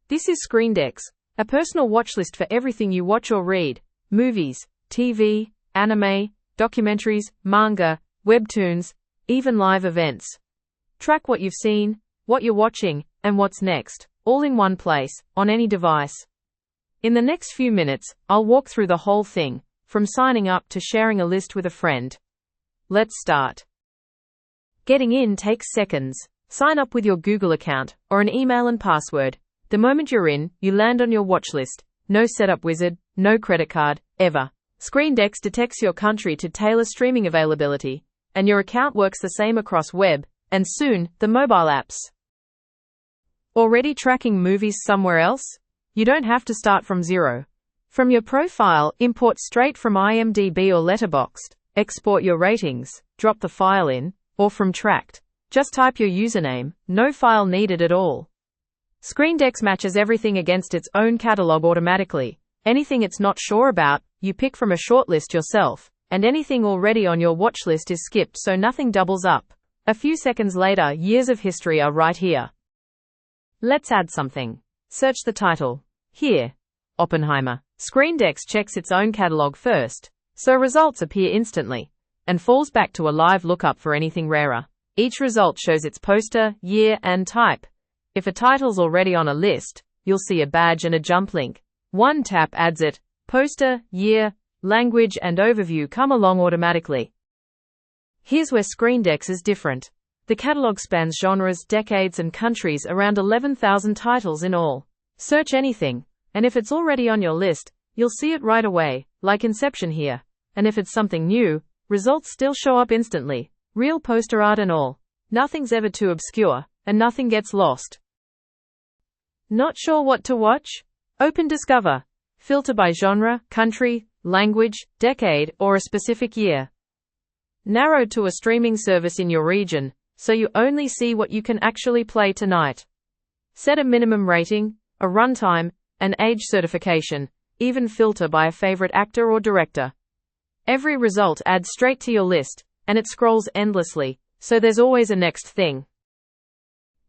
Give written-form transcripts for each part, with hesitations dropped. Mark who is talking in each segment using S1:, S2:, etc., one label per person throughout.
S1: This is Screendex, a personal watch list for everything you watch or read: movies, TV, anime, documentaries, manga, webtoons, even live events. Track what you've seen, what you're watching, and what's next, all in one place, on any device. In the next few minutes, I'll walk through the whole thing, from signing up to sharing a list with a friend. Let's start. Getting in takes seconds. Sign up with your Google account, or an email and password. The moment you're in, you land on your watch list. No setup wizard, no credit card, ever. Screendex detects your country to tailor streaming availability, and your account works the same across web, and soon, the mobile apps. Already tracking movies somewhere else? You don't have to start from zero. From your profile, import straight from IMDb or Letterboxd, export your ratings, drop the file in, or from Tracked. Just type your username, no file needed at all. Screendex matches everything against its own catalog automatically. Anything it's not sure about, you pick from a shortlist yourself, and anything already on your watch list is skipped so nothing doubles up. A few seconds later, years of history are right here. Let's add something. Search the title. Here. Oppenheimer. Screendex checks its own catalog first, so results appear instantly, and falls back to a live lookup for anything rarer. Each result shows its poster, year, and type. If a title's already on a list, you'll see a badge and a jump link. One tap adds it. Poster, year, language, and overview come along automatically. Here's where Screendex is different. The catalog spans genres, decades, and countries, around 11,000 titles in all. Search anything, and if it's already on your list, you'll see it right away, like Inception here. And if it's something new, results still show up instantly. Real poster art and all. Nothing's ever too obscure, and nothing gets lost. Not sure what to watch? Open Discover. Filter by genre, country, language, decade, or a specific year. Narrow to a streaming service in your region, so you only see what you can actually play tonight. Set a minimum rating, a runtime, an age certification, even filter by a favorite actor or director. Every result adds straight to your list, and it scrolls endlessly, so there's always a next thing.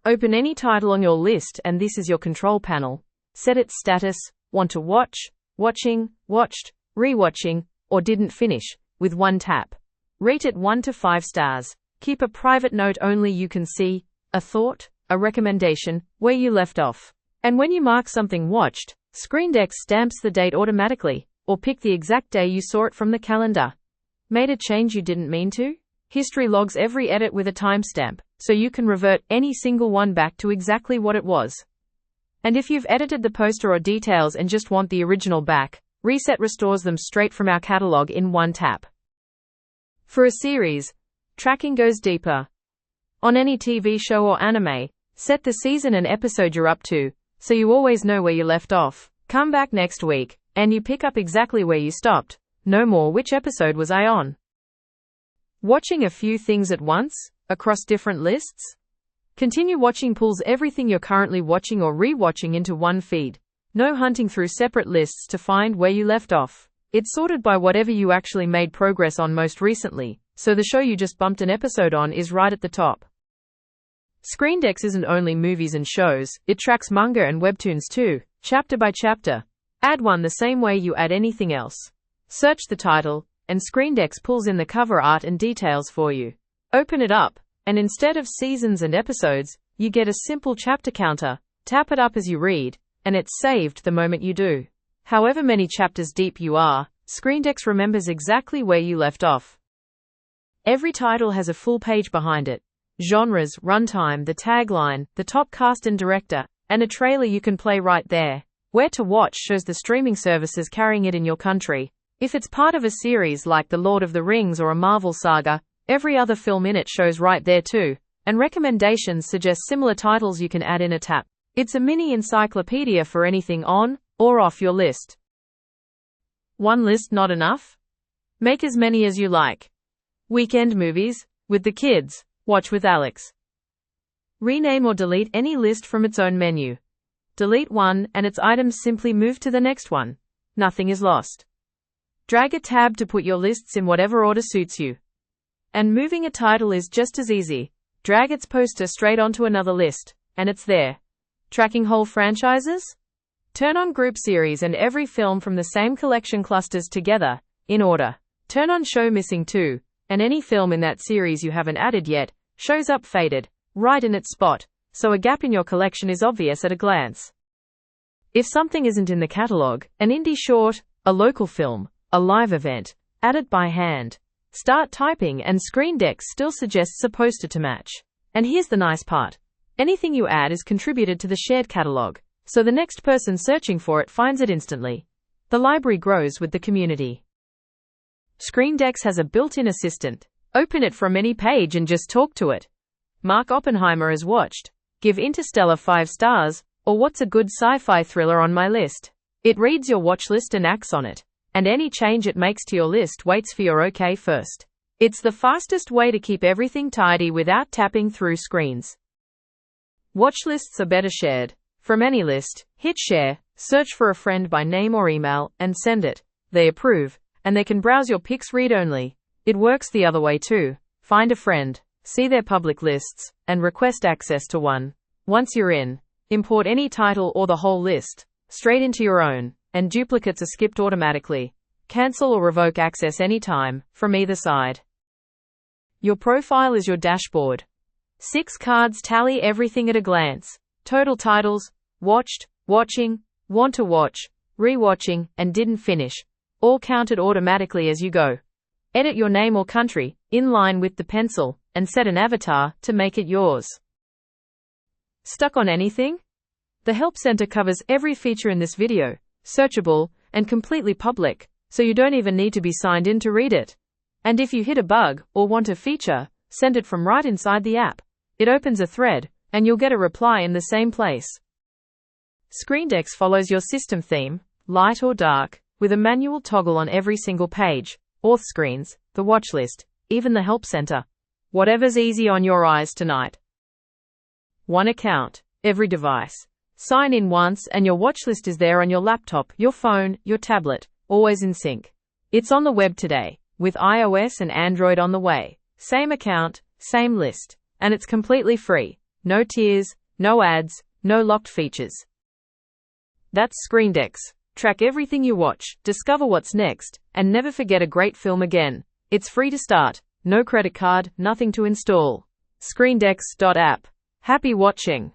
S1: Open any title on your list and this is your control panel. Set its status, want to watch, watching, watched, rewatching, or didn't finish, with one tap. Rate it 1 to 5 stars. Keep a private note only you can see, a thought, a recommendation, where you left off. And when you mark something watched, Screendex stamps the date automatically, or pick the exact day you saw it from the calendar. Made a change you didn't mean to? History logs every edit with a timestamp, so you can revert any single one back to exactly what it was. And if you've edited the poster or details and just want the original back, Reset restores them straight from our catalog in one tap. For a series, tracking goes deeper. On any TV show or anime, set the season and episode you're up to, so you always know where you left off. Come back next week, and you pick up exactly where you stopped. No more which episode was I on. Watching a few things at once, across different lists? Continue watching pulls everything you're currently watching or rewatching into one feed. No hunting through separate lists to find where you left off. It's sorted by whatever you actually made progress on most recently, so the show you just bumped an episode on is right at the top. Screendex isn't only movies and shows, it tracks manga and webtoons too, chapter by chapter. Add one the same way you add anything else. Search the title, and Screendex pulls in the cover art and details for you. Open it up, and instead of seasons and episodes, you get a simple chapter counter. Tap it up as you read, and it's saved the moment you do. However many chapters deep you are, Screendex remembers exactly where you left off. Every title has a full page behind it. Genres, runtime, the tagline, the top cast and director, and a trailer you can play right there. Where to watch shows the streaming services carrying it in your country. If it's part of a series like The Lord of the Rings or a Marvel saga, every other film in it shows right there too, and recommendations suggest similar titles you can add in a tap. It's a mini encyclopedia for anything on or off your list. One list not enough? Make as many as you like. Weekend movies, with the kids, watch with Alex. Rename or delete any list from its own menu. Delete one and its items simply move to the next one. Nothing is lost. Drag a tab to put your lists in whatever order suits you. And moving a title is just as easy. Drag its poster straight onto another list, and it's there. Tracking whole franchises? Turn on group series and every film from the same collection clusters together, in order. Turn on show missing too, and any film in that series you haven't added yet shows up faded, right in its spot, so a gap in your collection is obvious at a glance. If something isn't in the catalog, an indie short, a local film, a live event, add it by hand. Start typing and Screendex still suggests a poster to match. And here's the nice part. Anything you add is contributed to the shared catalog, so the next person searching for it finds it instantly. The library grows with the community. Screendex has a built-in assistant. Open it from any page and just talk to it. Mark Oppenheimer as watched. Give Interstellar 5 stars, or what's a good sci-fi thriller on my list. It reads your watch list and acts on it. And any change it makes to your list waits for your okay first. It's the fastest way to keep everything tidy without tapping through screens. Watch lists are better shared. From any list, hit share, search for a friend by name or email, and send it. They approve, and they can browse your pics read-only. It works the other way too. Find a friend, see their public lists, and request access to one. Once you're in, import any title or the whole list, straight into your own, and duplicates are skipped automatically. Cancel or revoke access anytime, from either side. Your profile is your dashboard. 6 cards tally everything at a glance. Total titles, watched, watching, want to watch, rewatching, and didn't finish. All counted automatically as you go. Edit your name or country, in line with the pencil, and set an avatar to make it yours. Stuck on anything? The Help Center covers every feature in this video, searchable, and completely public, so you don't even need to be signed in to read it. And if you hit a bug, or want a feature, send it from right inside the app. It opens a thread, and you'll get a reply in the same place. Screendex follows your system theme, light or dark, with a manual toggle on every single page, auth screens, the watch list, even the Help Center. Whatever's easy on your eyes tonight. One account, every device. Sign in once and your watch list is there on your laptop, your phone, your tablet, always in sync. It's on the web today, with iOS and Android on the way. Same account, same list. And it's completely free. No tiers, no ads, no locked features. That's Screendex. Track everything you watch, discover what's next, and never forget a great film again. It's free to start. No credit card, nothing to install. Screendex.app. Happy watching.